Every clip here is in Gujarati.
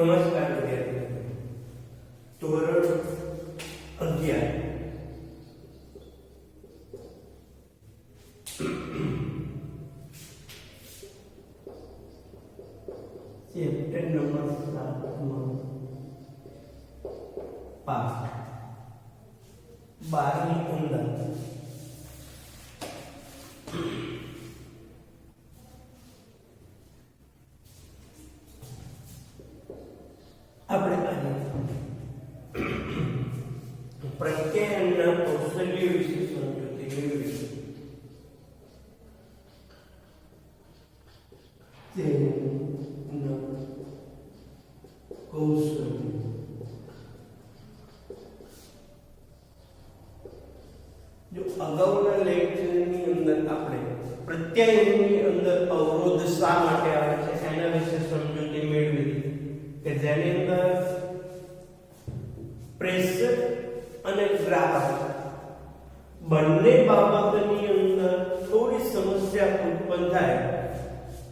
નમસ્કાર વિદ્યાર્થી મિત્રો. ધોરણ 11 ચેપ્ટર નંબર 7 માં પાસ 12 ની અંદર આપણે પ્રત્યાયનના કૌશલ્ય વિશે સમજૂતી મેળવીશું. તેનું કૌશલ્ય જો અગાઉના લેક્ચરની અંદર આપણે પ્રત્યાયનની અંદર અવરોધ શા માટે આવે છે એના વિશે સમજૂતી મેળવી કે જેની અંદર પ્રેશર અને ગ્રાહક બંને બાબતની અંદર થોડી સમસ્યા ઉત્પન્ન થાય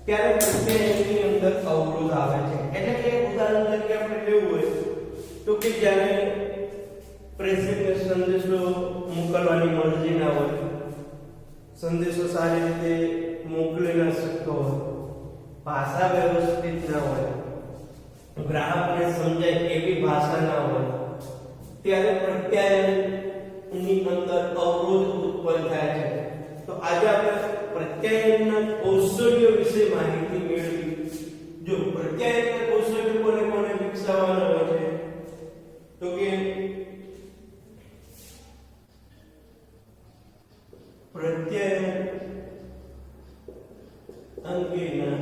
ત્યારે પ્રત્યાયનની અંદર અવરોધ આવે છે. એટલે કે ઉદાહરણ તરીકે આપણે લેવું હોય તો કે જ્યારે પ્રેશરને સંદેશો મોકલવાની મરજી ના હોય, સંદેશો સારી રીતે મોકલી ન શકતો હોય, ભાષા વ્યવસ્થિત ના હોય, ગ્રાહકને સમજાય એવી ભાષા ના હોય, ત્યારે પ્રત્યાયનની અંદર અવરોધ ઉત્પન્ન થાય છે. તો આજે આપણે પ્રત્યાયનના કૌશલ્યો વિશે માહિતી મેળવી. જો પ્રત્યાયનના કૌશલ્યો કોને કોને વિકસાવવાના હોય છે તો કે પ્રત્યાયન અંગેના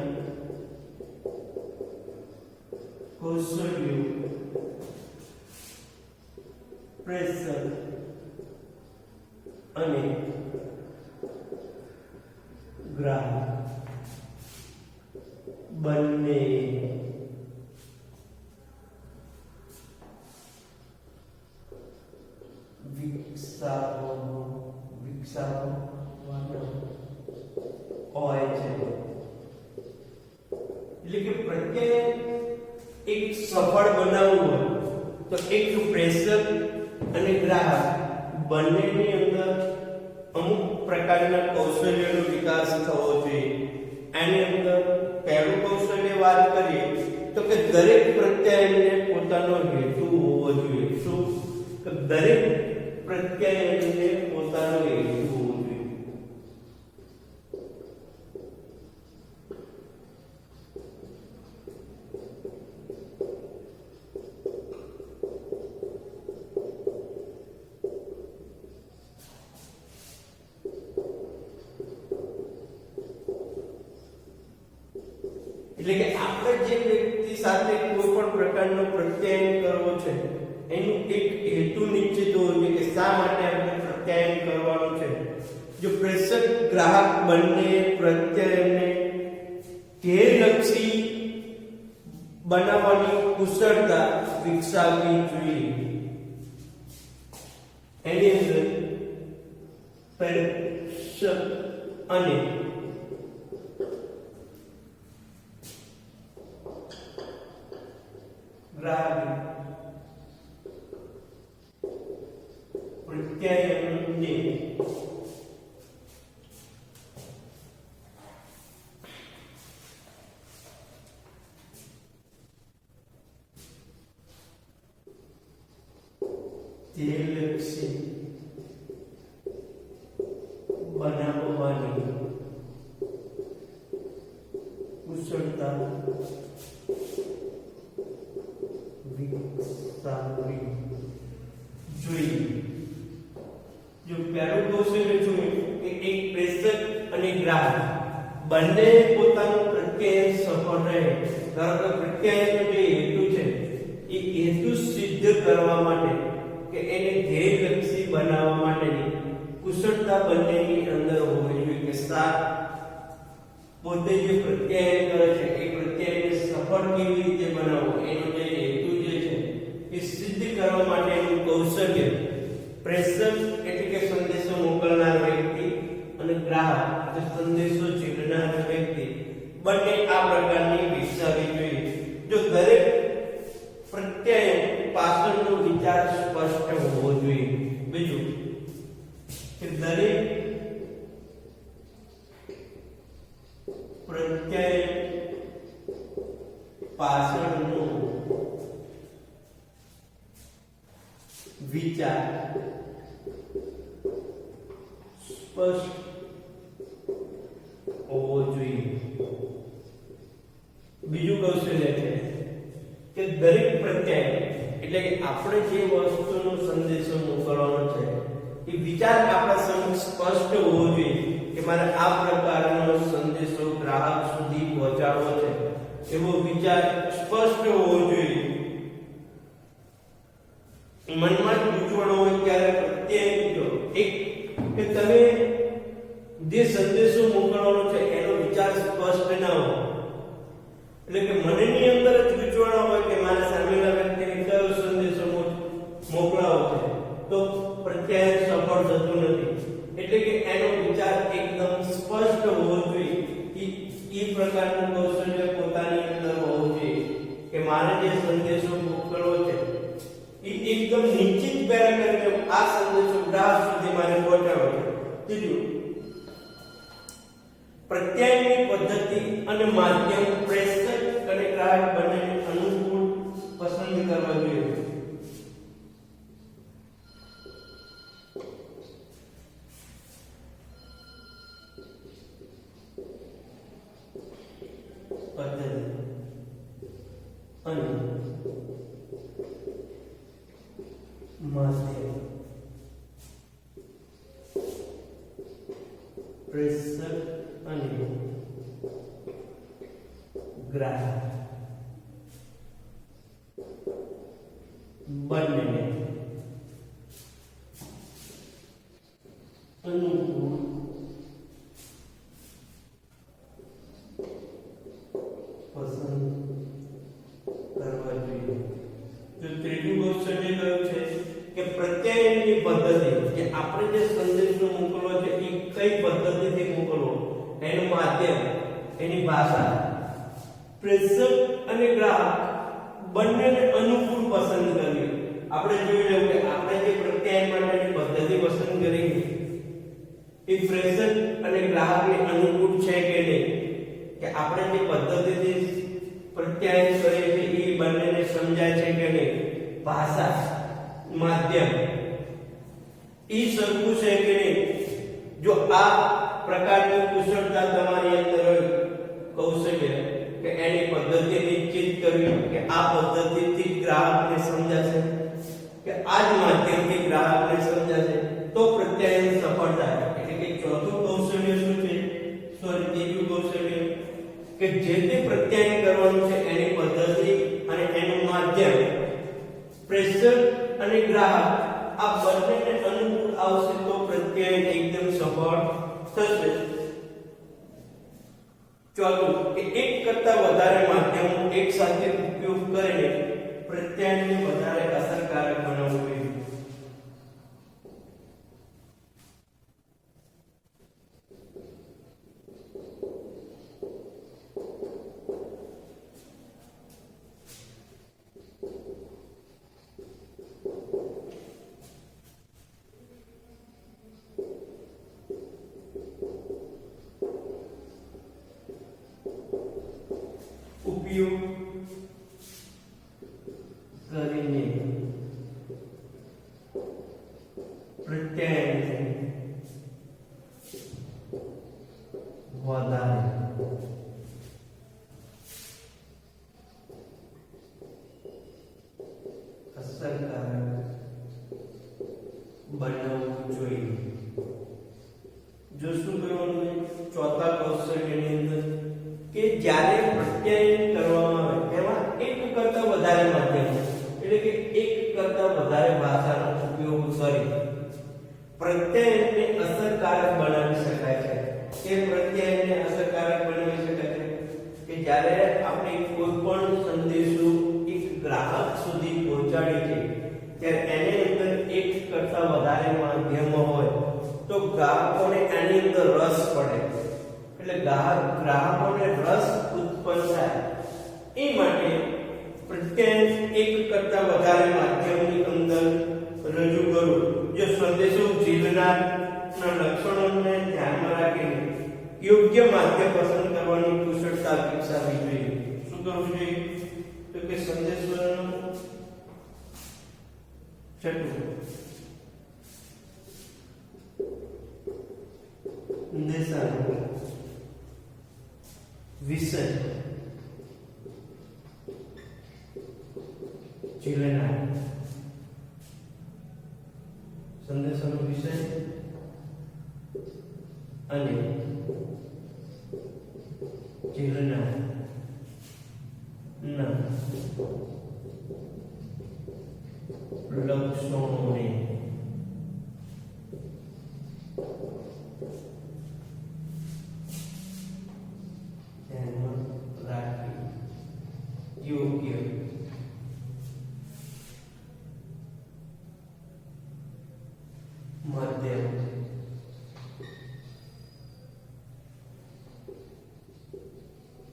કૌશલ્યો પ્રેશર અને ગ્રાહક બંને વિકસાવવાનો હોય છે. એટલે કે પ્રત્યાયન એક સફળ બનાવવું હોય તો એક પ્રેશર અને ગ્રાહક બંનેની અંદર અમુક પ્રકારના કૌશલ્યનો વિકાસ થવો જોઈએ. એની અંદર પહેલું કૌશલ્ય વાત કરીએ તો કે દરેક પ્રત્યાયનને પોતાનો હેતુ હોવો જોઈએ. શું? કે દરેક પ્રત્યાયનને પોતાનો હેતુ હોવો જોઈએ. એટલે કે આપણે જે વ્યક્તિ સાથે કોઈ પણ પ્રકારનો પ્રત્યાયન કરવો છે એનું એક હેતુ નિશ્ચિત હોવો જોઈએ કે શા માટે આપણે પ્રત્યાયન કરવાનું છે. જો પ્રેષક ગ્રાહક બંને પ્રત્યાયનને ધ્યેયલક્ષી બનાવવાની કુશળતા વિકસાવવી જોઈએ. એની અંદર પ્રેષક અને ગ્રાહક પ્રત્યાયનને ધ્યેયલક્ષી બનાવવાની કુશળતા વિકસાવવી જોઈએ. જો પહેલું કૌશલ્ય જોઈએ કે એક પ્રેષક અને ગ્રાહક બંને પોતાનું પ્રત્યાયન સફળ રહે. ધારો કે પ્રત્યાયનનો જે હેતુ છે એ હેતુ સિદ્ધ કરવા માટે કે એને ધ્યેયલક્ષી બનાવવા માટેની કુશળતા બંનેની અંદર હોવી જોઈએ. કે સા પોતે જે પ્રત્યાયન કરે છે એ પ્રત્યાયનને સફળ કેવી રીતે બનાવવો એનો જે હેતુ જે છે એ સિદ્ધ કરવા માટેનું કૌશલ્ય પ્રેષક એટલે કે સંદેશો મોકલનાર વ્યક્તિ અને ગ્રાહક જે સંદેશો ઝીલનાર વ્યક્તિ બંને આ પ્રકારની વિકસાવવી જોઈએ. જો દરેક સ્પષ્ટ હોવો જોઈએ. બીજું કૌશલ્ય છે કે દરેક પ્રત્યય એટલે કે આપણે જે વસ્તુનો સંદેશો મોકલવાનો છે એ વિચાર આપણા સમક્ષ સ્પષ્ટ હોવો જોઈએ કે મારે આ પ્રકારનો સંદેશો ગ્રાહક સુધી પહોંચાડવો છે, એવો વિચાર સ્પષ્ટ હોવો જોઈએ. મનમાં ગૂંચવણ હોય ત્યારે પ્રત્યય એક કે તમે જે સંદેશો મોકલવાનો છે એનો વિચાર સ્પષ્ટ ન હોય, એટલે કે મનની અંદર જ ગૂંચવણ હોય કે મારે સામેના વ્યક્તિને કયો સંદેશો મોકલાવો છે, તો પ્રત્યય સફળ થતું નથી. એટલે કે એનો વિચાર એકદમ સ્પષ્ટ હોવો જોઈએ. એ પ્રકારનું કૌશલ્ય પોતાની અંદર હોવું જોઈએ કે મારે જે સંદેશો મોકલવો છે એ એકદમ નિશ્ચિત કરીને આ સંદેશો ગ્રાહક સુધી મારે પહોંચાડવો છે. ત્રીજું, પ્રત્યયની પદ્ધતિ અને માધ્યમ પ્રેષક અને ગ્રાહક બંનેને અનુકૂળ પસંદ કરવા જોઈએ. પદ્ધતિ અને માધ્યમ પ્રેષક અને ગ્રાહક બંનેને અનુકૂળ પસંદ કરવા જોઈએ. જો ત્રીજું કૌશલ્ય કયું છે કે પ્રત્યયની પદ્ધતિ, કે આપણે જે સંદેશો મોકલવો છે એ કઈ પદ્ધતિથી મોકલવો, એનું માધ્યમ, એની ભાષા, પ્રેષક અને ગ્રાહક બંનેને અનુકૂળ પસંદ કરવી. આપણે જોઈ લેવું કે આપણે જે પ્રત્યય માટેની પદ્ધતિ પસંદ કરી એ પ્રેષક અને ગ્રાહકને અનુકૂળ છે કે નહીં, કે આપણે જે પદ્ધતિથી પ્રત્યય કરીએ છીએ એ બંનેને સમજાય છે કે નહીં, ભાષા, માધ્યમ એ સરખું છે કે નહીં. જો આ પ્રકારની કુશળતા તમારી અંદર હોય, કૌશલ્ય કે એની પદ્ધતિ નિશ્ચિત કરવી કે આ પદ્ધતિથી ગ્રાહકને સમજાશે કે આ જ માધ્યમથી ગ્રાહકને સમજાશે, તો પ્રત્યયની સફળતા. એટલે કે ચોથું કૌશલ્ય શું છે? ત્રીજું કૌશલ્ય કે જે તે પ્રત્યય કરવાનું છે એની પદ્ધતિ અને એનું માધ્યમ, પ્રેષક અને ગ્રાહક આ બંનેને અનુકૂળ આવશે તો પ્રત્યય એકદમ સફળ થશે. ચોથું કે એક કરતા વધારે માધ્યમો એક સાથે ઉપયોગ કરીને પ્રત્યયને વધારે અસરકારક બનાવવું જોઈએ. ઉપયોગ કરીને પ્રત્યયને વધારે અસરકારક બનાવવું જોઈએ. જો શું કરવાનું ચોથા કૌશલ્યની અંદર કે જ્યારે પ્રત્યય કરવામાં આવે એમાં એક કરતા વધારે માધ્યમ, એટલે કે એક કરતા વધારે ભાષાનો ઉપયોગ કરી પ્રત્યયને અસરકારક બનાવી શકાય છે. કે પ્રત્યયને અસરકારક બનાવી શકાય છે કે જ્યારે આપણે કોઈ પણ સંદેશો એક ગ્રાહક સુધી પહોંચાડીએ છીએ ત્યારે એની અંદર એક કરતા વધારે માધ્યમો હોય તો ગ્રાહકોને એની અંદર રસ પડે, એટલે ગ્રાહકોને રસ ઉત્પન્ન થાય. એ માટે પ્રત્યય એક કરતા વધારે માધ્યમની અંદર રજૂ કરવું. જો સંદેશો જીવનારના લક્ષણોને ધ્યાનમાં રાખીને યોગ્ય માધ્યમ પસંદ કરવાની કુશળતા વિકસાવવી જોઈએ. શું કરવું જોઈએ? તો કે સંદેશોનું છઠ્ઠું સંદેશાનો વિષય ચિલના સંદેશાનો વિષય અને ચિલના ના લક્ષણોને ધ્યાનમાં રાખી યોગ્ય માધ્યમ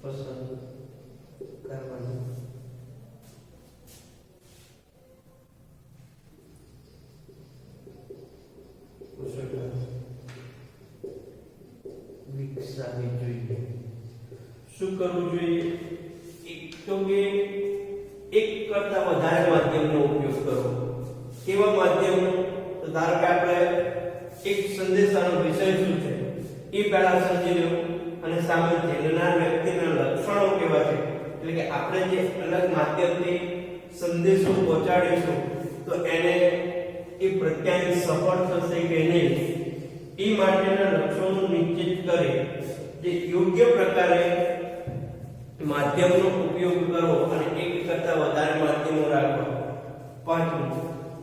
પસંદ કરવાનું કુશળતા વિકસાવવી જોઈએ. શું કરવું જોઈએ? એક તો કે એક કરતા વધારે માધ્યમનો ઉપયોગ કરવો. કેવા માધ્યમનો? તો ધારો કે આપણે એક સંદેશાનો વિષય શું છે એ પહેલા સમજી લેવું અને સામે જેલનાર વ્યક્તિના લક્ષણો કેવા છે, એટલે કે આપણે જે અલગ માધ્યમથી સંદેશો પહોંચાડીશું તો એને એ પ્રત્યાયન સફળ થશે કે નહીં એ માટેના લક્ષણો નિશ્ચિત કરે જે યોગ્ય પ્રકારે માધ્યમનો ઉપયોગ કરવો અને એક કરતા વધારે માધ્યમો રાખવા. પાંચમું,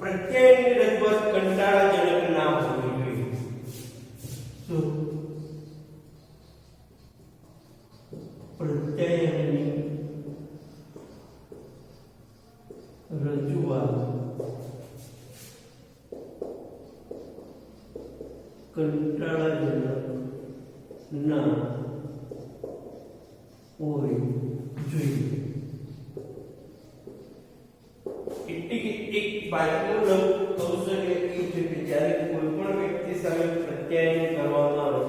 પ્રત્યાયનની રજૂઆત કંટાળાજનક ના હોવી જોઈએ. શું? પ્રત્યાયનની રજૂઆત કંટાળાજનક ના હોવી જોઈએ. એટલે કે એક બાળકનું કૌશલ્ય એ છે કે જ્યારે કોઈ પણ વ્યક્તિ સામે પ્રત્યાયન કરવામાં આવે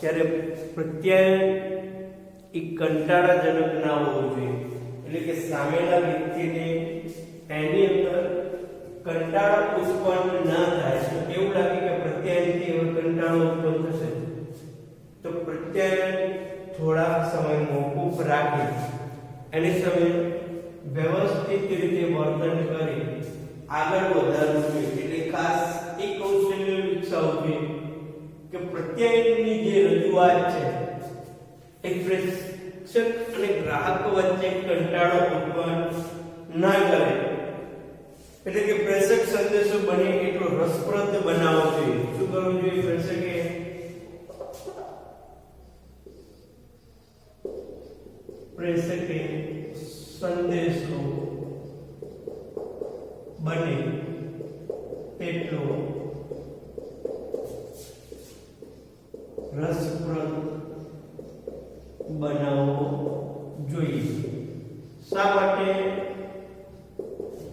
ત્યારે પ્રત્યાયન એ કંટાળાજનક ના હોવું જોઈએ. એટલે કે સામેના વ્યક્તિને એની અંદર કંટાળો ઉત્પન્ન ના થાય, તો એવું લાગે કે પ્રત્યાયનથી એવો કંટાળો ઉત્પન્ન થશે તો પ્રત્યાયન થોડા સમય મોકૂફ રાખી એની સમય વ્યવસ્થિત રીતે વર્તન કરી આગળ વધારવું જોઈએ. એટલે ખાસ એક કૌશલ્ય વિકસાવવું જોઈએ કે પ્રત્યાયનની જે રજૂઆત છે એ પ્રેક્ષક અને ગ્રાહક વચ્ચે કંટાળો ઉત્પન્ન ના કરે. એટલે કે પ્રેષક સંદેશો બને એટલો રસપ્રદ બનાવવો જોઈએ. શું કરવું જોઈએ? પ્રેષકે સંદેશો બને તેટલો રસપ્રદ બનાવવો જોઈએ. શા માટે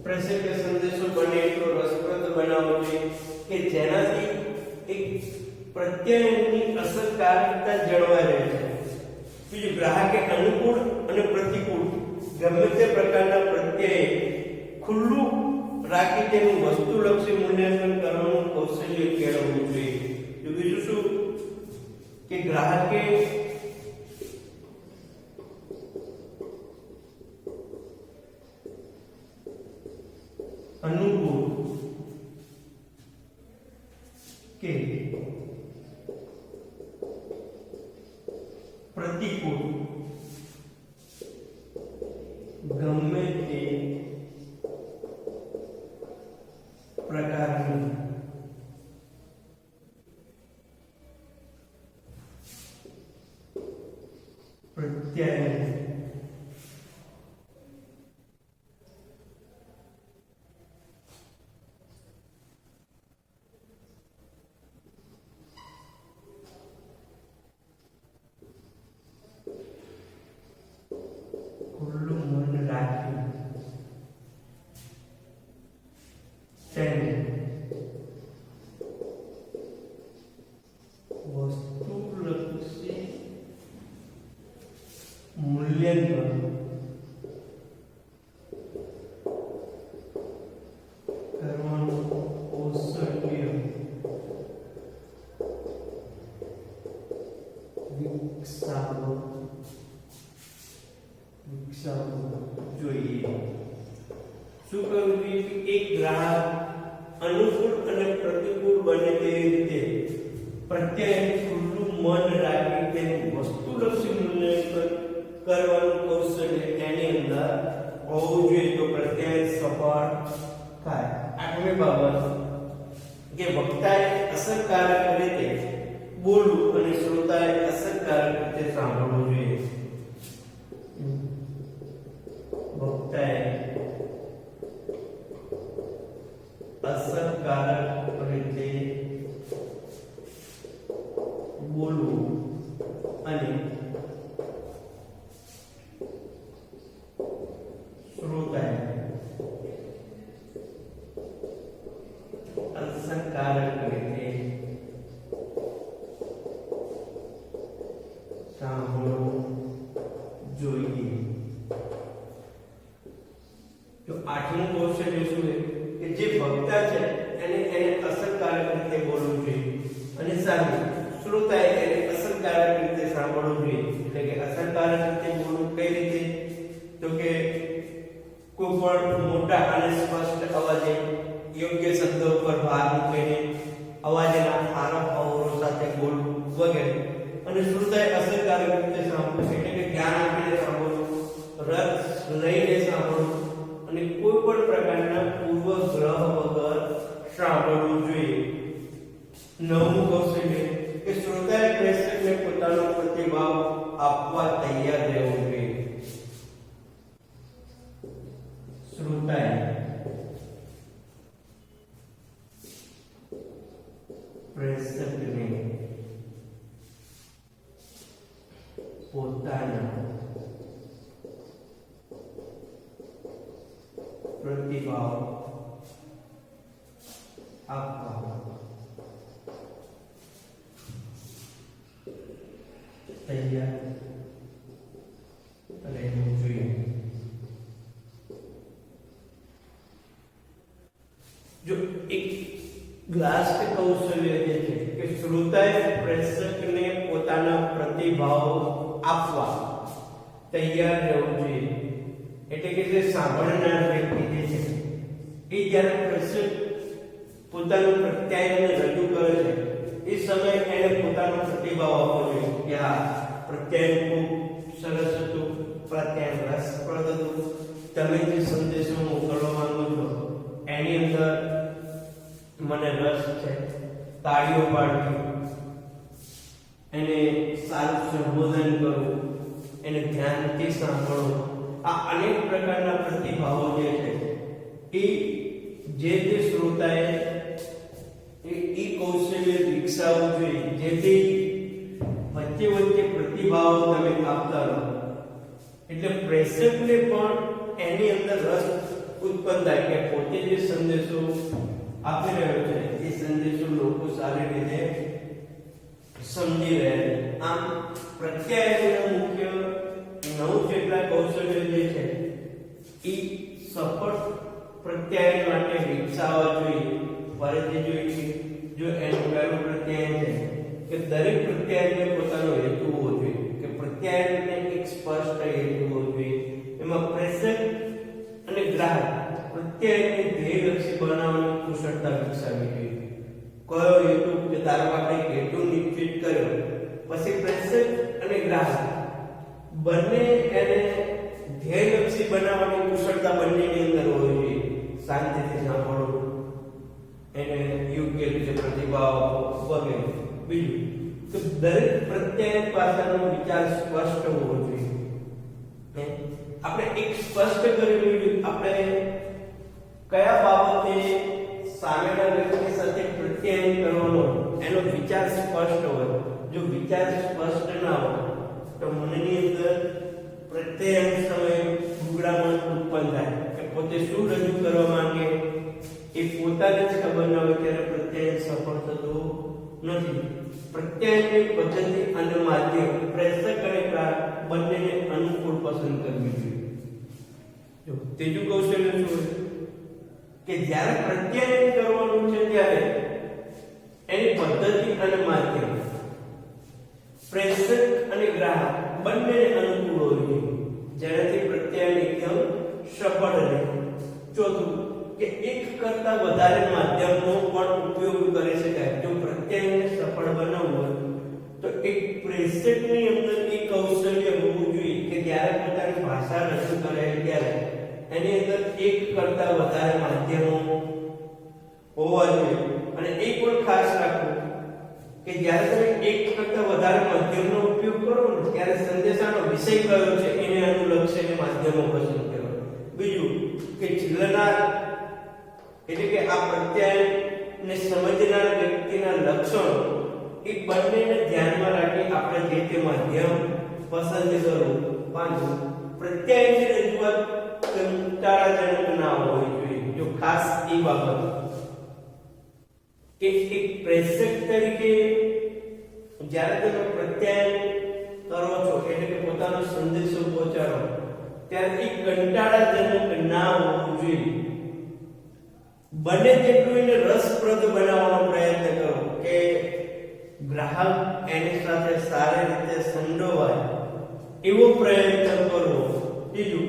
પ્રેષકે સંદેશો બને એટલો રસપ્રદ બનાવવો જોઈએ? કે જેનાથી એક પ્રત્યાયનની અસરકારકતા જળવાઈ રહે છે. બીજું, ગ્રાહકે અનુકૂળ અને પ્રતિકૂળ ગમે તે પ્રકારના પ્રત્યય ખુલ્લું રાખી તેનું વસ્તુલક્ષી મૂલ્યાંકન કરવાનું કૌશલ્ય કેળવવું જોઈએ. બીજું શું કે ગ્રાહકે અનુકૂળ કે પ્રતિકૂળ ગમે તે પ્રકારની પ્રત્યાયન ખુલ્લું મન રાખી તેને વસ્તુલક્ષી મૂલ્ય કઈ રીતે પ્રત્યય ખુલ્લું મન રાખી તેનું વસ્તુલક્ષી મૂલ્યાંકન કરવાનું કૌશલ્ય એની અંદર હોવું જોઈએ તો પ્રત્યય સફળ થાય. આઠમી બાબત કે વક્તાએ અસરકારક રીતે બોલવું અને શ્રોતાએ અસરકારક રીતે સાંભળવું જોઈએ. વક્તાએ અસરકારક રીતે બોલવું અને શ્રોતાએ અસરકારક રીતે સાંભળવું જોઈએ. તો આઠમું કૌશલ્ય શું છે કે જે વક્તા છે એને અસરકારક રીતે બોલવું જોઈએ અને સામે શ્રોતાએ એને અસરકારક રીતે સાંભળવું જોઈએ. એટલે કે અસરકારક રીતે બોલવું કઈ રીતે તો કે કોઈ પણ મોટા અને સ્પષ્ટ અવાજે યોગ્ય શબ્દો પર ભાર મૂકીને અવાજના આરોપ અવરોધ સાથે બોલવું વગેરે. અને શ્રોતાએ અસરકારક રીતે સાંભળવું એટલે કે ધ્યાન આપીને સાંભળવું, રસ લઈને સાંભળવું અને કોઈ પણ પ્રકારના પૂર્વગ્રહ વગર સાંભળવું જોઈએ. નવમું કૌશલ્ય કે શ્રોતાએ પ્રેક્ષકને પોતાનો પ્રતિભાવ આપવા તૈયાર રહેવું જોઈએ. શ્રોતાએ પ્રેક્ષકને પોતાના પ્રતિભાવ આપવા તૈયાર રહેવું જોઈએ. જો એક ગ્લાસ કે કૌશલ્ય જે છે કે શ્રોતાએ પ્રેક્ષકને પોતાના પ્રતિભાવ આપવા તૈયાર રહેવું જોઈએ. એટલે કે જે સાંભળનાર વ્યક્તિ જે છે એ જ્યારે પ્રેક્ષક પોતાનું પ્રત્યાયનને રજૂ કરે છે એ સમયે એને પોતાનો પ્રતિભાવ આપવો જોઈએ કે આ પ્રત્યાયન ખૂબ સરસ હતું, પ્રત્યાયન રસપ્રદ હતું, તમે જે સંદેશો મોકલવા માંગો છો એની અંદર મને રસ છે, તાળીઓ પાડવી, એને સારું સંબોધન કરવું, એને ધ્યાનથી સાંભળવું. આ અનેક પ્રકારના પ્રતિભાવો જે છે એ જે શ્રોતાએ એ કૌશલ્ય વિકસાવવું જોઈએ જેથી વચ્ચે વચ્ચે પ્રતિભાવો તમે આપતા રહો. એટલે પ્રેક્ષકને પણ એની અંદર રસ ઉત્પન્ન થાય કે પોતે જે સંદેશો આપી રહ્યો છે એ સંદેશો લોકો સારી રીતે સમજી રહ્યા છે. આમ પ્રત્યાયનના મુખ્ય 9 જેટલા કૌશલ્યો જે છે એ સફળ પ્રત્યાયન માટે વિકસાવવા જોઈએ. ફરીથી જોઈએ જો એનું પહેલું પ્રત્યાયન છે કે દરેક પ્રત્યાયનને પોતાનો હેતુ હોવો જોઈએ કે પ્રત્યાયનને એક સ્પષ્ટ હેતુ હોવો જોઈએ. એમાં પ્રેક્ષક અને ગ્રાહક પ્રત્યાયનને ધ્યેયલક્ષી બનાવવાની કુશળતા વિકસાવવી જોઈએ. કયો હેતુ કે ધારો આપણે હેતુ નિશ્ચિત કર્યો પછી પ્રેક્ષક અને ગ્રાહક બંને એને ધ્યેયલક્ષી બનાવવાની કુશળતા બંનેની અંદર હોવી જોઈએ. શાંતિથી સાંભળવું, એને યોગ્ય રીતે પ્રતિભાવ વગેરે. બીજું તો દરેક પ્રત્યાયન પાસાનો વિચાર સ્પષ્ટ હોવો જોઈએ. આપણે એક સ્પષ્ટ કરેલું આપણે કયા બાબતે સામેના વ્યક્તિ સાથે પ્રત્યાયન કરવાનો એનો વિચાર સ્પષ્ટ હોય. જો વિચાર સ્પષ્ટ ના હોય તો મનની અંદર પ્રત્યાયન સમયે ગુગડામણ ઉત્પન્ન થાય કે પોતે શું રજૂ કરવા માંગે એ પોતાને જ ખબર ના હોય ત્યારે પ્રત્યાયન સફળ થતું નથી. પ્રત્યાયનની પદ્ધતિ અને માધ્યમ પ્રેક્ષક અને ગ્રાહક બંનેને અનુકૂળ પસંદ કરવી જોઈએ. જો ત્રીજું કૌશલ્ય શું છે કે જ્યારે પ્રત્યાયન કરવાનું છે ત્યારે એની પદ્ધતિ અને માધ્યમ પ્રેક્ષક અને ગ્રાહક બંનેને અનુકૂળ હોવી જોઈએ જેનાથી પ્રત્યાયન એકદમ સફળ રહે. ચોથું કે એક કરતા વધારે માધ્યમનો પણ ઉપયોગ કરી શકાય. જો પ્રત્યયને સફળ બનાવવું હોય તો એક પ્રેષકની અંદર એક કૌશલ્ય હોવું જોઈએ કે જ્યારે પોતાની ભાષા રજૂ કરે ત્યારે એની અંદર એક કરતા વધારે માધ્યમો હોવા જોઈએ. અને એ પણ ખાસ રાખવું કે જ્યારે તમે એક કરતા વધારે માધ્યમનો ઉપયોગ કરો ને ત્યારે સંદેશાનો વિષય કયો છે એને અનુલક્ષીને માધ્યમો પસંદ કરો. બીજું કે ચિલ્લનાર એટલે કે આ પ્રત્યયને સમજનાર વ્યક્તિના લક્ષણો એ બંનેને ધ્યાનમાં રાખી આપણે જે તે માધ્યમ પસંદ કરવું. પાંચમું, પ્રત્યયની રજૂઆત કંટાળાજનક ના હોવી જોઈએ. જો ખાસ એ બાબત કે એક પ્રેષક તરીકે જ્યારે તમે પ્રત્યાયન કરો છો એટલે કે પોતાનો સંદેશો પહોંચાડો ત્યારે એ કંટાળાજનક ના હોવું જોઈએ. બને તેટલું એને રસપ્રદ બનાવવાનો પ્રયત્ન કરો કે ગ્રાહક એની સાથે સારી રીતે સંડોવાય એવો પ્રયત્ન કરવો. બીજું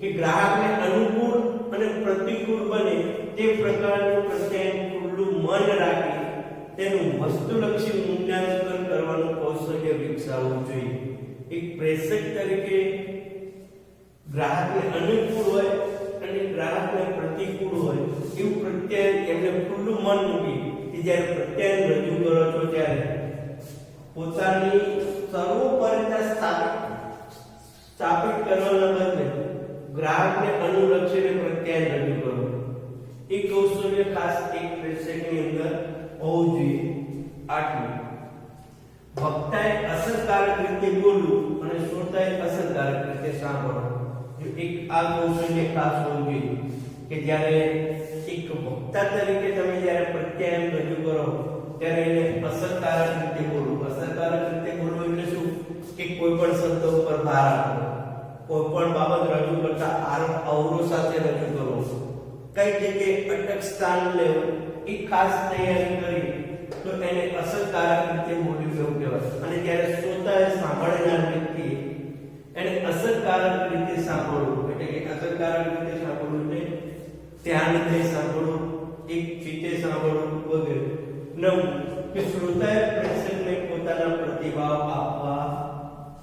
કે ગ્રાહકને અનુકૂળ અને પ્રતિકૂળ બને તે પ્રકારનું પ્રત્યાયન ખુલ્લું મન રાખી તેનું વસ્તુલક્ષી મૂલ્યાંકન કરવાનું કૌશલ્ય વિકસાવવું જોઈએ. એક પ્રેષક તરીકે ગ્રાહકને અનુકૂળ હોય અને ગ્રાહકને પ્રતિકૂળ હોય એવું પ્રત્યાયન એમને ખુલ્લું મન મૂકી કે જ્યારે પ્રત્યાયન રજૂ કરો છો ત્યારે પોતાની સર્વોપરિતા સ્થાપિત કરવાના બદલે ગ્રાહકને અનુલક્ષીને પ્રત્યાયન રજૂ કરો. એ કૌશલ્ય ખાસ એક પ્રેષકની અંદર હોવું જોઈએ. આઠમું, વક્તાએ અસરકારક રીતે બોલવું અને શ્રોતાએ અસરકારક રીતે સાંભળવું. જો એક આ કૌશલ્ય ખાસ હોવું જોઈએ કે જ્યારે એક વક્તા તરીકે તમે જ્યારે પ્રત્યાયન રજૂ કરો ત્યારે એને અસરકારક રીતે બોલવું. અસરકારક રીતે બોલવું એટલે શું કે કોઈ પણ શબ્દ ઉપર ભાર આપવો, કોઈ પણ બાબત રજૂ કરતા અવરો સાથે રજૂ કરવો, કઈ જગ્યાએ અટક સ્થાન લેવું એ ખાસ તૈયારી કરી તો એને અસરકારક રીતે બોલવું એવું કહેવાય. અને જ્યારે શ્રોતાએ સાંભળનાર વ્યક્તિ એને અસરકારક રીતે સાંભળવું એટલે કે અસરકારક રીતે સાંભળવું એટલે ધ્યાનથી સાંભળવું, એક ચિત્તે સાંભળવું વગેરે. નવમું કે શ્રોતાએ પ્રેક્ષકને પોતાના પ્રતિભાવ આપવા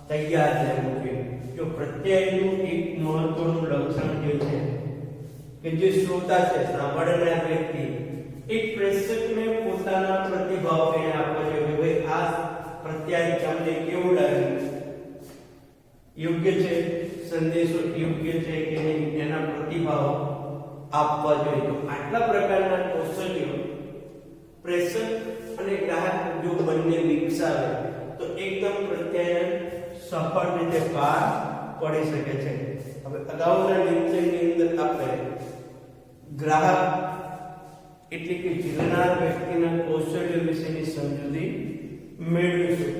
તૈયાર રહેવું જોઈએ. જો પ્રત્યયનું એક મહત્વનું લક્ષણ જે છે કે જે શ્રોતા છે સાંભળનાર વ્યક્તિ એક પ્રેક્ષકને પોતાના પ્રતિભાવ એને આપવા જોઈએ કે ભાઈ આ પ્રત્યય તમને કેવું લાગ્યું, યોગ્ય છે, સંદેશો યોગ્ય છે કે નહીં એના પ્રતિભાવ આપવા જોઈએ. તો આટલા પ્રકારના કૌશલ્યો પ્રેષક અને ગ્રાહક જો બંને વિકસાવે તો એકદમ પ્રત્યાયન સફળ રીતે પાર પડી શકે છે. હવે અગાઉના લેક્ચરની અંદર આપણે ગ્રાહક એટલે કે ચિલ્લનાર વ્યક્તિના કૌશલ્ય વિશેની સમજૂતી મેળવીશું.